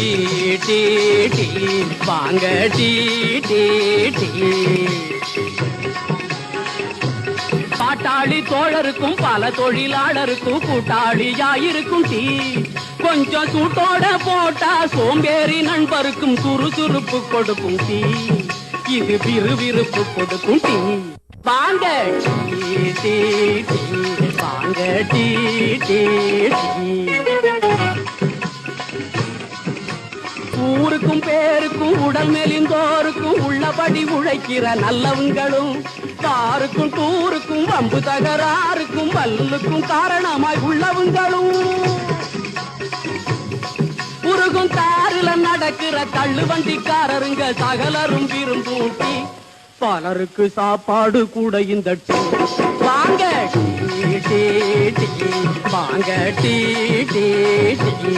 Tea tea வாங்க tea tea tea. பாட்டாளி தோழருக்கும் பல தொழிலாளருக்கும் கூட்டாளியாயிருக்கும் tea. கொஞ்சம் சூட்டோட போட்டா சோம்பேறி நண்பருக்கும் சுறுசுறுப்பு கொடுக்கும் டீ. இது விறுவிறுப்பு கொடுக்கும் டீ. வாங்க டீ டீ டீ வாங்க டீ டீ டீ. ஊருக்கும் பேருக்கும் உடல் மெலிந்தோருக்கும் உள்ளபடி உழைக்கிற நல்லவங்களும், காருக்கும் டூருக்கும் வம்பு தகராறுக்கும் வல்லுக்கும் காரணமாய் உள்ளவங்களும், உருகும் தாருல நடக்கிற தள்ளு வண்டிக்காரருங்க சகலரும் விரும்பும் டீ. பலருக்கு சாப்பாடு கூட இந்த டீ. வாங்க டீ டீ டீ வாங்க டீ டீ டீ.